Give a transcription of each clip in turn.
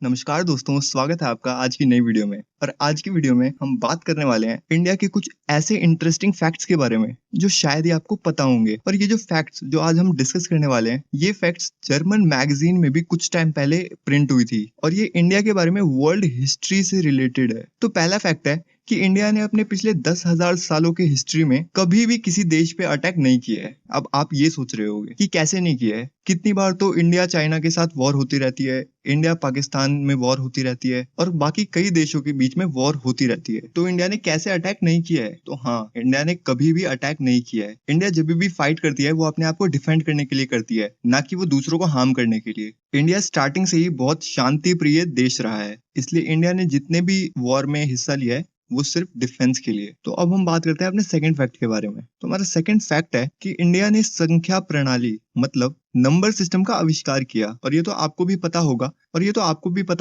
नमस्कार दोस्तों, स्वागत है आपका आज की नई वीडियो में। और आज की वीडियो में हम बात करने वाले हैं इंडिया के कुछ ऐसे इंटरेस्टिंग फैक्ट्स के बारे में जो शायद ही आपको पता होंगे। और ये जो फैक्ट्स जो आज हम डिस्कस करने वाले हैं, ये फैक्ट्स जर्मन मैगजीन में भी कुछ टाइम पहले प्रिंट हुई थी और ये इंडिया के बारे में वर्ल्ड हिस्ट्री से रिलेटेड है। तो पहला फैक्ट है कि इंडिया ने अपने पिछले 10,000 सालों के हिस्ट्री में कभी भी किसी देश पे अटैक नहीं किया है। अब आप ये सोच रहे होंगे कि कैसे नहीं किया है। कितनी बार तो इंडिया चाइना के साथ वॉर होती रहती है, इंडिया पाकिस्तान में वॉर होती रहती है और बाकी कई देशों के बीच में वॉर होती रहती है। तो इंडिया ने कैसे अटैक नहीं किया है? तो हाँ, इंडिया ने कभी भी अटैक नहीं किया है। इंडिया जब भी फाइट करती है वो अपने आप को डिफेंड करने के लिए करती है, ना कि वो दूसरों को हार्म करने के लिए। इंडिया स्टार्टिंग से ही बहुत शांति प्रिय देश रहा है, इसलिए इंडिया ने जितने भी वॉर में हिस्सा लिया है वो सिर्फ डिफेंस के लिए। तो अब हम बात करते हैं अपने सेकंड फैक्ट के बारे में। तो हमारा सेकंड फैक्ट है कि इंडिया ने संख्या प्रणाली मतलब नंबर सिस्टम का आविष्कार किया। और ये तो आपको भी पता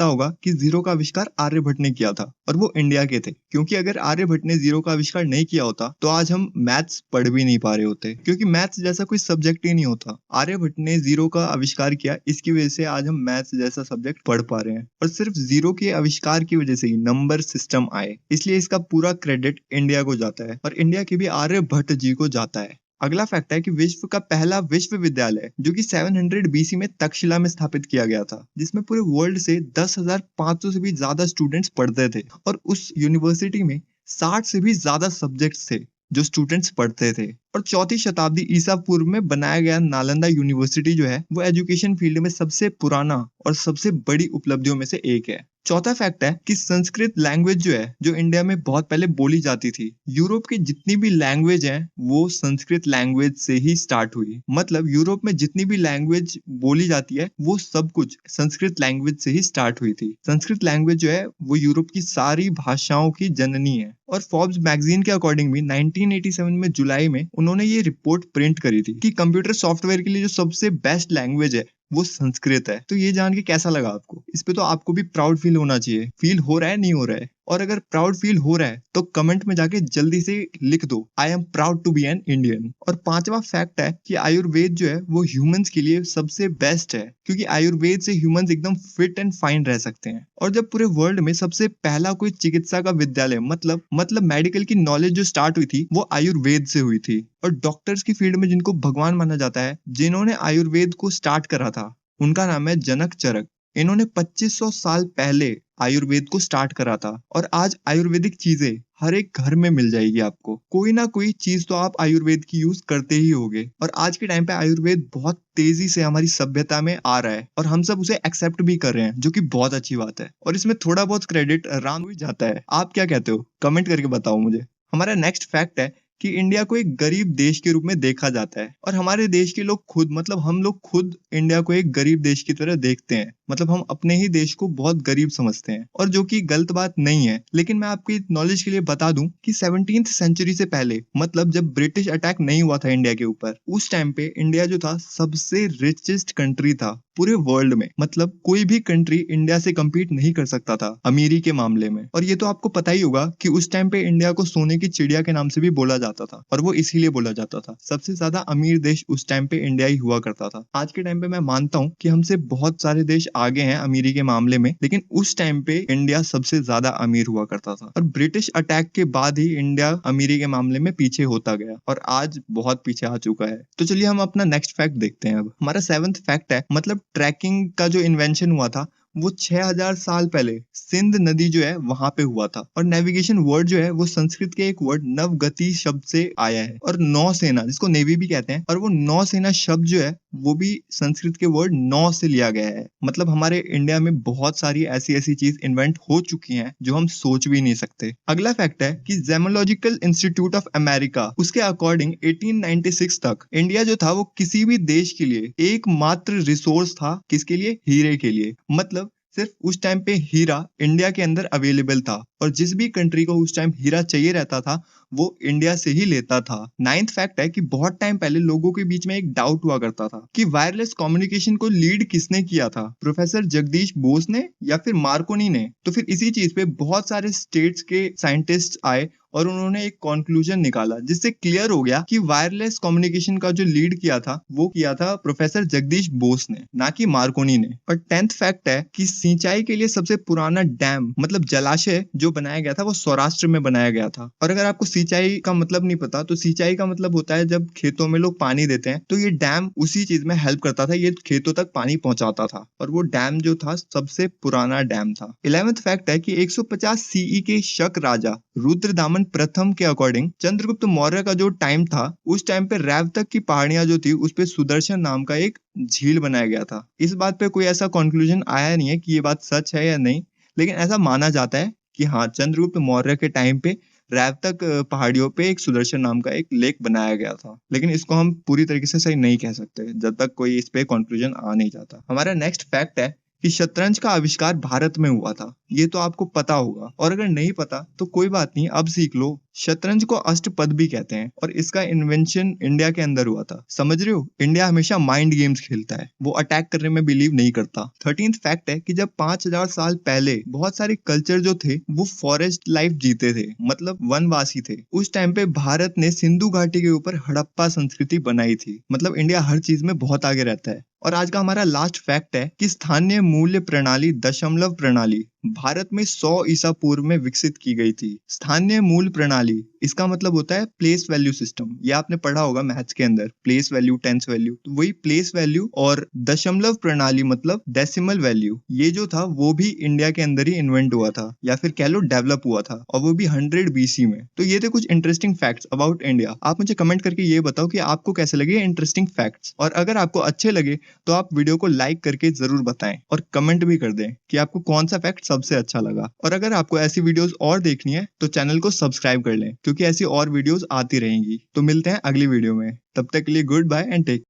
होगा कि जीरो का आविष्कार आर्यभट्ट ने किया था और वो इंडिया के थे। क्योंकि अगर आर्यभट्ट ने जीरो का आविष्कार नहीं किया होता तो आज हम मैथ्स पढ़ भी नहीं पा रहे होते, क्योंकि मैथ्स जैसा कोई सब्जेक्ट ही नहीं होता। आर्यभट्ट ने जीरो का आविष्कार किया, इसकी वजह से आज हम मैथ्स जैसा सब्जेक्ट पढ़ पा रहे हैं। और सिर्फ जीरो के आविष्कार की वजह से ही नंबर सिस्टम आए, इसलिए इसका पूरा क्रेडिट इंडिया को जाता है और इंडिया के भी आर्यभट्ट जी को जाता है। अगला फैक्ट है कि विश्व का पहला विश्वविद्यालय जो कि 700 बीसी में तक्षशिला में स्थापित किया गया था, जिसमें पूरे वर्ल्ड से 10,500 से भी ज्यादा स्टूडेंट्स पढ़ते थे। और उस यूनिवर्सिटी में 60 से भी ज्यादा सब्जेक्ट्स थे जो स्टूडेंट्स पढ़ते थे। और 4वीं शताब्दी ईसा पूर्व में बनाया गया नालंदा यूनिवर्सिटी जो है वो एजुकेशन फील्ड में सबसे पुराना और सबसे बड़ी उपलब्धियों में से एक है। चौथा फैक्ट है कि संस्कृत लैंग्वेज जो है जो इंडिया में बहुत पहले बोली जाती थी, यूरोप की जितनी भी लैंग्वेज हैं वो संस्कृत लैंग्वेज से ही स्टार्ट हुई। मतलब यूरोप में जितनी भी लैंग्वेज बोली जाती है वो सब कुछ संस्कृत लैंग्वेज से ही स्टार्ट हुई थी। संस्कृत लैंग्वेज जो है वो यूरोप की सारी भाषाओं की जननी है। और फोर्ब्स मैगजीन के अकॉर्डिंग भी 1987 में जुलाई में उन्होंने ये रिपोर्ट प्रिंट करी थी कि कंप्यूटर सॉफ्टवेयर के लिए जो सबसे बेस्ट लैंग्वेज है वो संस्कृत है। तो ये जान के कैसा लगा आपको? इस पे तो आपको भी प्राउड फील होना चाहिए। फील हो रहा है, नहीं हो रहा है? और अगर प्राउड फील हो रहा है तो कमेंट में जाके जल्दी से लिख दो, I am proud to be an Indian. और पांचवा फैक्ट है कि आयुर्वेद जो है वो ह्यूमंस के लिए सबसे बेस्ट है, क्योंकि आयुर्वेद से ह्यूमंस एकदम फिट एंड फाइन रह सकते हैं। और जब पूरे वर्ल्ड में सबसे पहला कोई चिकित्सा का विद्यालय मतलब मेडिकल की नॉलेज जो स्टार्ट हुई थी वो आयुर्वेद से हुई थी। और डॉक्टर्स की फील्ड में जिनको भगवान माना जाता है, जिन्होंने आयुर्वेद को स्टार्ट करा था, उनका नाम है जनक चरक। इन्होंने 2500 साल पहले आयुर्वेद को स्टार्ट करा था। और आज आयुर्वेदिक चीजें हर एक घर में मिल जाएगी आपको। कोई ना कोई चीज तो आप आयुर्वेद की यूज करते ही होगे। और आज के टाइम पे आयुर्वेद बहुत तेजी से हमारी सभ्यता में आ रहा है और हम सब उसे एक्सेप्ट भी कर रहे हैं, जो कि बहुत अच्छी बात है। और इसमें थोड़ा बहुत क्रेडिट राम भी जाता है। आप क्या कहते हो? कमेंट करके बताओ मुझे। हमारा नेक्स्ट फैक्ट है कि इंडिया को एक गरीब देश के रूप में देखा जाता है। और हमारे देश के लोग खुद हम लोग खुद इंडिया को एक गरीब देश की तरह देखते हैं। मतलब हम अपने ही देश को बहुत गरीब समझते हैं, और जो कि गलत बात नहीं है। लेकिन मैं आपकी नॉलेज के लिए बता दूं कि 17th सेंचुरी से पहले, मतलब जब ब्रिटिश अटैक नहीं हुआ था इंडिया के ऊपर, उस टाइम पे इंडिया जो था सबसे रिचेस्ट कंट्री था पूरे वर्ल्ड में। मतलब कोई भी कंट्री इंडिया से कम्पीट नहीं कर सकता था अमीरी के मामले में। और ये तो आपको पता ही होगा कि उस टाइम पे इंडिया को सोने की चिड़िया के नाम से भी बोला जाता था, और वो इसीलिए बोला जाता था। सबसे ज्यादा अमीर देश उस टाइम पे इंडिया ही हुआ करता था। आज के टाइम पे मैं मानता हूँ कि हमसे बहुत सारे देश आगे हैं अमीरी के मामले में, लेकिन उस टाइम पे इंडिया सबसे ज्यादा अमीर हुआ करता था। और ब्रिटिश अटैक के बाद ही इंडिया अमीरी के मामले में पीछे होता गया और आज बहुत पीछे आ चुका है। तो चलिए हम अपना नेक्स्ट फैक्ट देखते हैं। अब हमारा 7th फैक्ट है, मतलब ट्रैकिंग का जो इन्वेंशन हुआ था वो 6000 साल पहले सिंध नदी जो है वहां पे हुआ था। और नेविगेशन वर्ड जो है वो संस्कृत के एक वर्ड नवगति शब्द से आया है। और नौसेना, जिसको नेवी भी कहते हैं, और वो नौसेना शब्द जो है वो भी संस्कृत के वर्ड नौ से लिया गया है। मतलब हमारे इंडिया में बहुत सारी ऐसी ऐसी चीज इन्वेंट हो चुकी हैं जो हम सोच भी नहीं सकते। अगला फैक्ट है कि ज़ेमोलॉजिकल इंस्टीट्यूट ऑफ अमेरिका, उसके अकॉर्डिंग 1896 तक इंडिया जो था वो किसी भी देश के लिए एकमात्र रिसोर्स था। किसके लिए? हीरे के लिए। मतलब सिर्फ उस टाइम पे हीरा इंडिया के अंदर अवेलेबल था, और जिस भी कंट्री को उस टाइम हीरा चाहिए रहता था वो इंडिया से ही लेता था। 9th फैक्ट है कि बहुत टाइम पहले लोगों के बीच में एक डाउट हुआ करता था कि वायरलेस कम्युनिकेशन को लीड किसने किया था, प्रोफेसर जगदीश बोस ने या फिर मार्कोनी ने। तो फिर इसी चीज पे बहुत सारे स्टेट्स के साइंटिस्ट आए और उन्होंने एक कंक्लूजन निकाला जिससे क्लियर हो गया कि वायरलेस कम्युनिकेशन का जो लीड किया था वो किया था प्रोफेसर जगदीश बोस ने, ना कि मार्कोनी ने। और 10th फैक्ट है कि सिंचाई के लिए सबसे पुराना डैम मतलब जलाशय जो बनाया गया था वो सौराष्ट्र में बनाया गया था। और अगर आपको सिंचाई का मतलब नहीं पता तो सिंचाई का मतलब होता है जब खेतों में लोग पानी देते हैं, तो ये डैम उसी चीज में हेल्प करता था, ये खेतों तक पानी पहुंचाता था। और वो डैम जो था सबसे पुराना डैम था। 11th फैक्ट है कि 150 सीई के शक राजा रुद्रदामन प्रथम के अकॉर्डिंग चंद्रगुप्त मौर्य का जो टाइम था उस टाइम पे रैवतक की पहाड़ियां जो थी उस पे सुदर्शन नाम का एक झील बनाया गया था। इस बात पे कोई ऐसा कंक्लूजन आया नहीं है कि ये बात सच है या नहीं, लेकिन ऐसा माना जाता है कि हाँ, चंद्रगुप्त मौर्य के टाइम पे रैवतक पहाड़ियों पे एक सुदर्शन नाम का एक लेक बनाया गया था। लेकिन इसको हम पूरी तरीके से सही नहीं कह सकते जब तक कोई इस पे कंक्लूजन आ नहीं जाता। हमारा नेक्स्ट फैक्ट है कि शतरंज का आविष्कार भारत में हुआ था। ये तो आपको पता होगा, और अगर नहीं पता तो कोई बात नहीं, अब सीख लो। शतरंज को अष्टपद भी कहते हैं और इसका इन्वेंशन इंडिया के अंदर हुआ था। समझ रहे हो, इंडिया हमेशा माइंड गेम्स खेलता है, वो अटैक करने में बिलीव नहीं करता। 13th फैक्ट है कि जब 5000 साल पहले बहुत सारे कल्चर जो थे वो फॉरेस्ट लाइफ जीते थे, मतलब वनवासी थे। उस टाइम पे भारत ने सिंधु घाटी के ऊपर हड़प्पा संस्कृति बनाई थी। मतलब इंडिया हर चीज में बहुत आगे रहता है। और आज का हमारा लास्ट फैक्ट है कि स्थानीय मूल्य प्रणाली दशमलव प्रणाली भारत में 100 ईसा पूर्व में विकसित की गई थी। स्थानीय मूल्य प्रणाली इसका मतलब होता है प्लेस वैल्यू सिस्टम। ये आपने पढ़ा होगा मैथ्स के अंदर, प्लेस वैल्यू, टेंस वैल्यू, तो वही प्लेस वैल्यू। और दशमलव प्रणाली मतलब डेसिमल वैल्यू, ये जो था वो भी इंडिया के अंदर ही इन्वेंट हुआ था, या फिर कह लो डेवलप हुआ था, और वो भी 100 BC में। तो ये थे कुछ इंटरेस्टिंग फैक्ट्स अबाउट इंडिया। आप मुझे कमेंट करके ये बताओ कि आपको कैसे लगे इंटरेस्टिंग फैक्ट्स, और अगर आपको अच्छे लगे तो आप वीडियो को लाइक करके जरूर बताएं और कमेंट भी कर दें कि आपको कौन सा फैक्ट सबसे अच्छा लगा। और अगर आपको ऐसी वीडियोस और देखनी है तो चैनल को सब्सक्राइब कर लें, क्योंकि ऐसी और वीडियोस आती रहेंगी। तो मिलते हैं अगली वीडियो में, तब तक के लिए गुड बाय एंड टेक